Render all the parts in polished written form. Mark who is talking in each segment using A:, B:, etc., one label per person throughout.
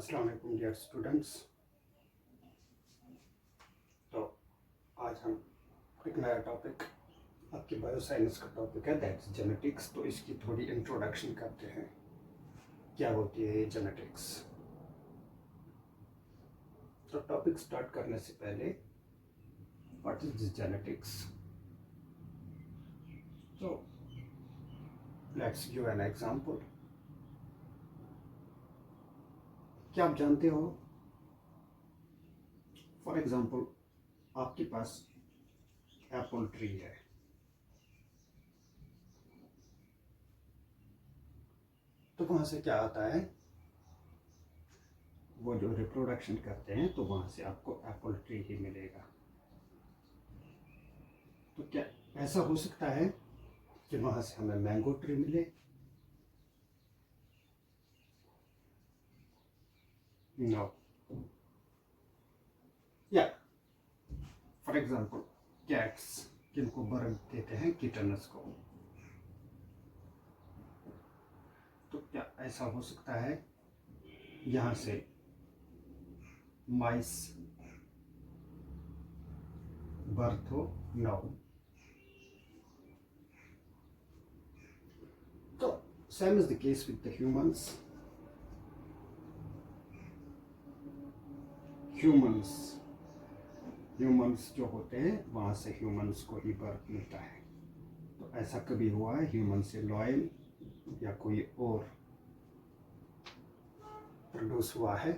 A: अस्सलाम वालेकुम dear students. तो आज हम एक नया टॉपिक, आपकी बायोसाइंस का टॉपिक है, दैट्स जेनेटिक्स। तो इसकी थोड़ी इंट्रोडक्शन करते हैं, क्या होती है ये जेनेटिक्स। तो टॉपिक स्टार्ट करने से पहले, व्हाट इज दिस जेनेटिक्स। तो लेट्स गिव एन एग्जांपल। क्या आप जानते हो, फॉर एग्जांपल आपके पास एप्पल ट्री है, तो वहां से क्या आता है, वो जो रिप्रोडक्शन करते हैं तो वहां से आपको एप्पल ट्री ही मिलेगा। तो क्या ऐसा हो सकता है कि वहां से हमें मैंगो ट्री मिले? नो। या फॉर एग्जांपल कैट्स, जिनको बर्ड देते हैं किटन्स को, तो क्या ऐसा हो सकता है यहाँ से माइस बर्थ हो? नो। तो same is the case with the humans. Humans जो होते हैं वहां से ह्यूमंस को ही बर्थ मिलता है। तो ऐसा कभी हुआ है ह्यूमन से लॉयल या कोई और प्रोड्यूस हुआ है?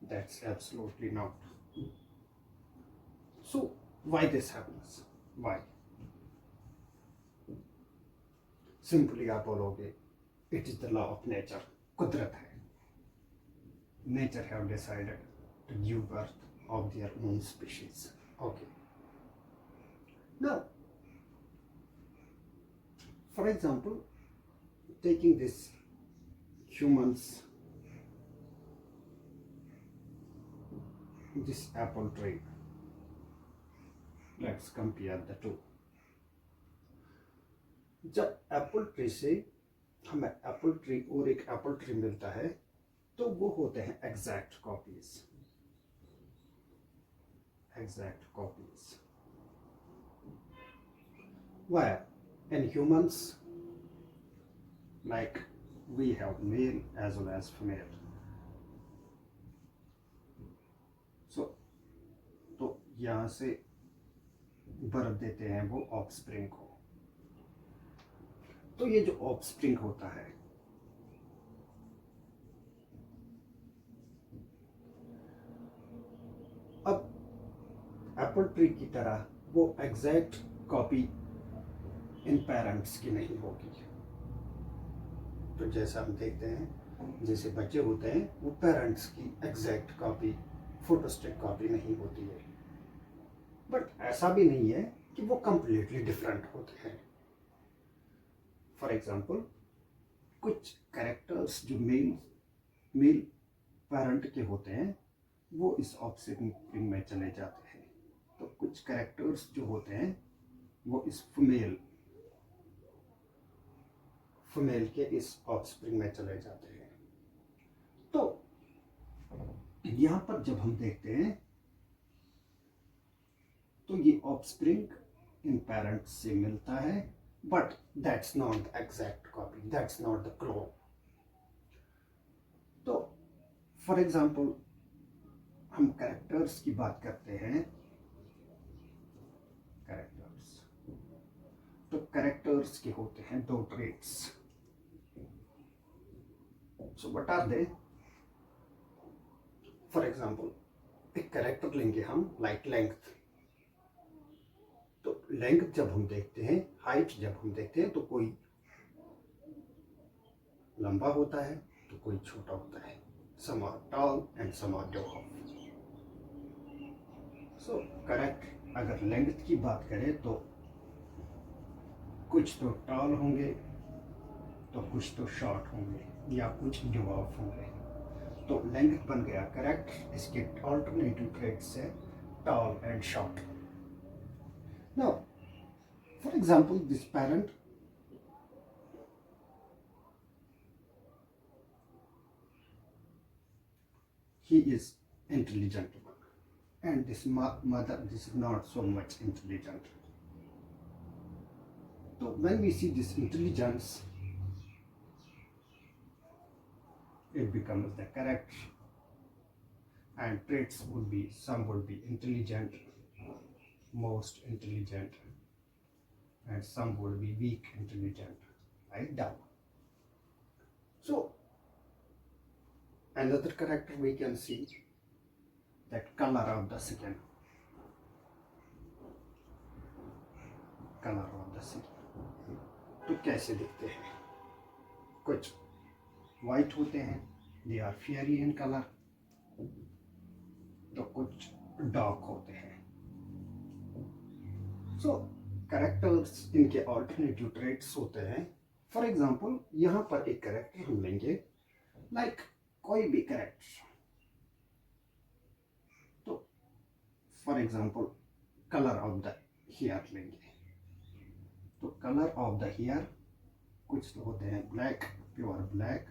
A: That's absolutely not. So why this happens? Why? Simply आप बोलोगे it is the law of nature, कुदरत है। Nature have decided to give birth of their own species. Okay, now for example, taking this humans, this apple tree, let's compare the two. जब Apple tree से हमें Apple tree और एक Apple tree मिलता है तो वो होते हैं exact copies. Where in humans, like we have male as well as female. So तो यहाँ से बर्थ देते हैं वो ऑफस्प्रिंग को। तो ये जो ऑफस्प्रिंग होता है, अब एप्पल ट्री की तरह वो एग्जैक्ट कॉपी इन पेरेंट्स की नहीं होगी। तो जैसा हम देखते हैं, जैसे बच्चे होते हैं वो पेरेंट्स की एग्जैक्ट कॉपी, फोटोस्टेट कॉपी नहीं होती है। बट ऐसा भी नहीं है कि वो कंप्लीटली डिफरेंट होते हैं। फॉर एग्जांपल, कुछ कैरेक्टर्स जो मेल पेरेंट के होते हैं वो इस ऑफस्प्रिंग में चले जाते हैं। तो कुछ कैरेक्टर्स जो होते हैं वो इस फीमेल के इस ऑफस्प्रिंग में चले जाते हैं। तो यहां पर जब हम देखते हैं तो ये ऑफस्प्रिंग इन पेरेंट्स से मिलता है, but that's not the exact copy, that's not the clone. तो फॉर एग्जांपल हम कैरेक्टर्स की बात करते हैं। तो कैरेक्टर्स के होते हैं दो traits. So what are they? For example एक कैरेक्टर लेंगे हम, लाइक लेंथ। तो लेंथ जब हम देखते हैं, हाइट जब हम देखते हैं, तो कोई लंबा होता है तो कोई छोटा होता है। Some are tall and some are dwarf. So correct, अगर लेंथ की बात करें तो कुछ तो टॉल होंगे तो कुछ तो शॉर्ट होंगे या कुछ ड्वार्फ होंगे। तो लेंथ बन गया करेक्ट, इसके ऑल्टरनेटिव ट्रेट्स है tall and short. Now for example this parent, he is intelligent one, and this mother, this is not so much intelligent. So when we see this intelligence, it becomes the character, and traits would be, some would be intelligent, most intelligent, and some would be weak intelligent, like down. So another character we can see, that color of the skin. Colour of the skin, तो कैसे दिखते हैं? कुछ white होते हैं, they are fairy in colour, तो कुछ dark होते हैं. सो कैरेक्टर्स, इनके ऑल्टरनेटिव ट्रेट्स होते हैं. फॉर एग्जाम्पल यहाँ पर एक कैरेक्टर हम लेंगे, लाइक कोई भी कैरेक्टर. तो for example colour of the hair लेंगे. तो कलर ऑफ द हेयर, कुछ तो होते हैं ब्लैक, प्योर ब्लैक,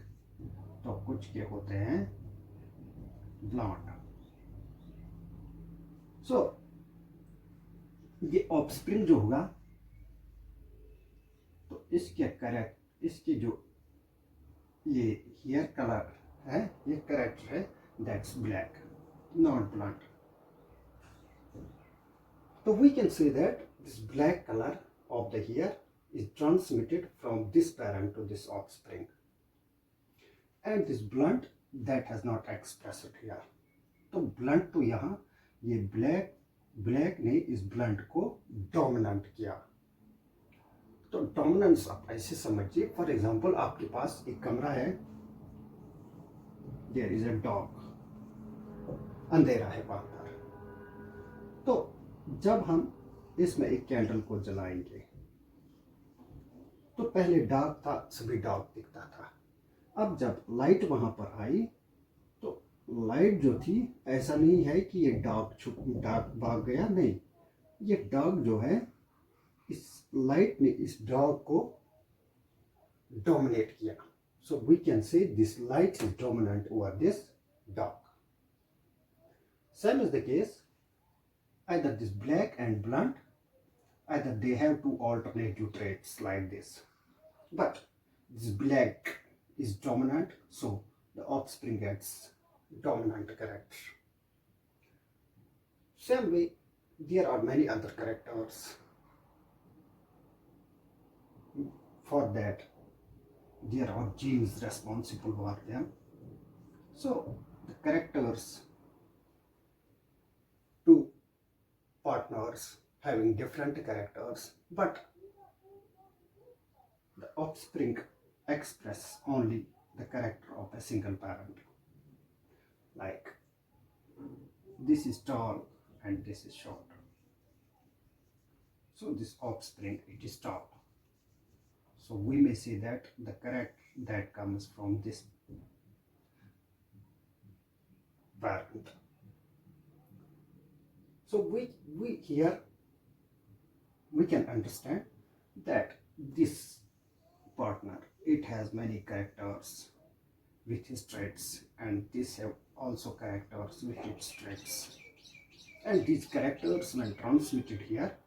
A: तो कुछ के होते हैं ब्लॉन्ड. सो ये ऑफस्प्रिंग जो होगा, तो इसके करेक्ट, इसके जो ये हेयर कलर है, ये करेक्टर है, दैट्स ब्लैक, नॉट ब्लॉन्ड. तो we can say that this black colour of the hair is transmitted from this parent to this offspring, and this blunt that has not expressed here. तो blunt तो यहाँ ये black ने इस blunt को dominant किया. तो dominance आप ऐसे समझिए, फॉर एग्जाम्पल आपके पास एक कमरा है, there is a dog, अंधेरा है वहां पर. तो जब हम इसमें एक कैंडल को जलाएंगे, तो पहले डार्क था, सभी डार्क दिखता था. अब जब लाइट वहां पर आई, तो लाइट जो थी, ऐसा नहीं है कि ये डार्क भाग गया, नहीं, ये डार्क जो है, इस लाइट ने इस डार्क को डोमिनेट किया. So we can say this light is dominant over this dark. Same is the case, either this black and blunt, either they have two alternative traits like this, but this black is dominant, so the offspring gets dominant character. Same way, there are many other characters. For that, there are genes responsible for them. So the characters, two partners having different characters, but the offspring express only the character of a single parent. Like this is tall and this is short, so this offspring, it is tall. So we may say that the character that comes from this parent. So we here we can understand that this partner, it has many characters with its traits, and this have also characters with its traits. And these characters, when transmitted here,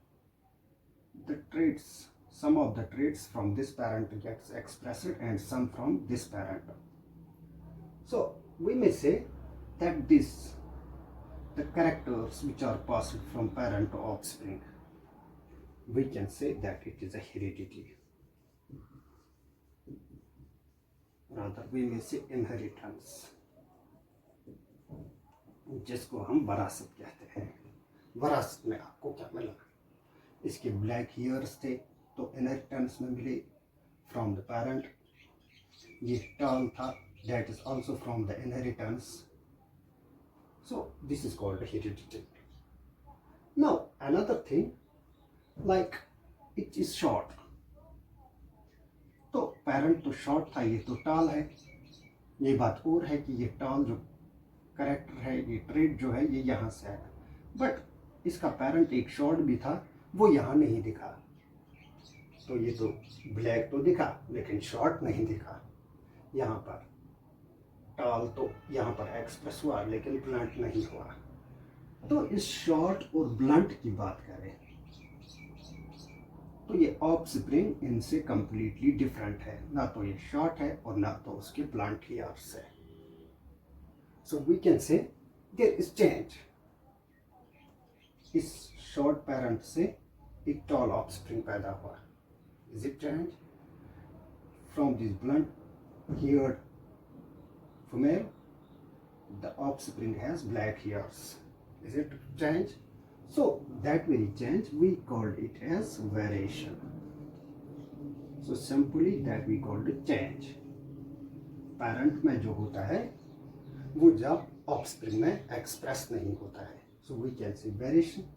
A: the traits, some of the traits from this parent gets expressed and some from this parent. So we may say that the characters which are passed from parent to offspring, we can say that it is a heredity. Rather, we may say inheritance, जिसको हम वरासत कहते हैं. वरासत में आपको क्या मिला? इसके ब्लैक हेयर्स थे, तो इनहेरिटेंस में मिले फ्रॉम द पेरेंट. ये टर्न था, that is also from the inheritance. So this is called heredity. Now another thing, like it is short. तो पेरेंट तो शॉर्ट था, ये तो टाल है. ये बात और है कि ये टाल जो करेक्टर है, ये ट्रेट जो है, ये यहाँ से आया, बट इसका पेरेंट एक शॉर्ट भी था, वो यहाँ नहीं दिखा. तो ये तो ब्लैक तो दिखा, लेकिन शॉर्ट नहीं दिखा यहाँ पर. टाल तो यहाँ पर एक्सप्रेस हुआ लेकिन ब्लंट नहीं हुआ। तो इस शॉर्ट और ब्लंट की बात करें तो ये ऑफस्प्रिंग इनसे कंप्लीटली डिफरेंट है, ना तो ये शॉर्ट है और ना तो उसके ब्लंट ईयर्स है। So we can say there is change. इस शॉर्ट पेरेंट से एक टॉल ऑफस्प्रिंग पैदा हुआ। Is it change from this blunt eared female? The offspring has black hairs. Is it change? So that very change we called it as variation. So simply that we called it change. Parent में जो होता है वो जब offspring में express नहीं होता है, so we can say variation.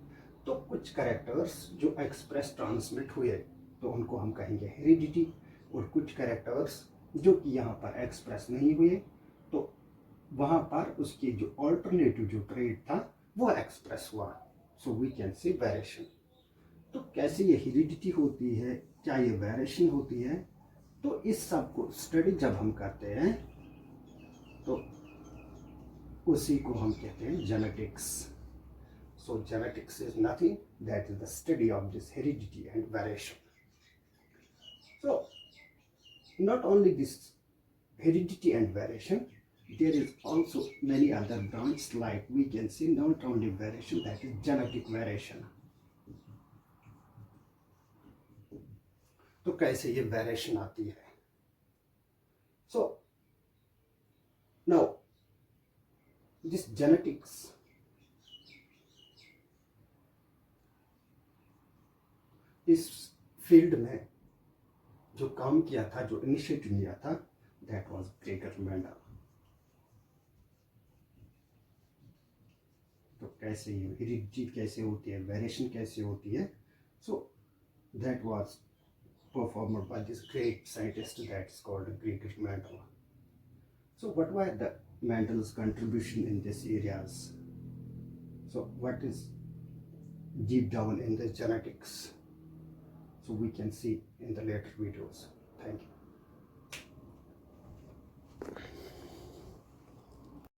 A: तो कुछ characters जो express transmit हुए तो उनको हम कहेंगे heredity, और कुछ characters जो कि यहाँ पर express नहीं हुए तो वहां पर उसकी जो ऑल्टरनेटिव जो ट्रेड था वो एक्सप्रेस हुआ। So we can say variation. तो कैसे ये हेरिडिटी होती है, क्या ये वेरिएशन होती है, तो इस सब को स्टडी जब हम करते हैं तो उसी को हम कहते हैं genetics. So genetics is nothing that is the study of this heredity and variation. So not only this heredity and variation, there is also many other branches, like we can see not only variation, that is genetic variation. तो कैसे ये variation आती है? So now this genetics इस field में जो काम किया था, जो इनिशिएटिव लिया था, that was Gregor Mendel. तो कैसे ये हेरिडिटी कैसे होती है, वेरिएशन कैसे होती है, so that was performed by this great scientist that is called Gregor Mendel. So what were the Mendel's contribution in these areas? So what is deep down in the genetics? So we can see in the later videos. Thank you.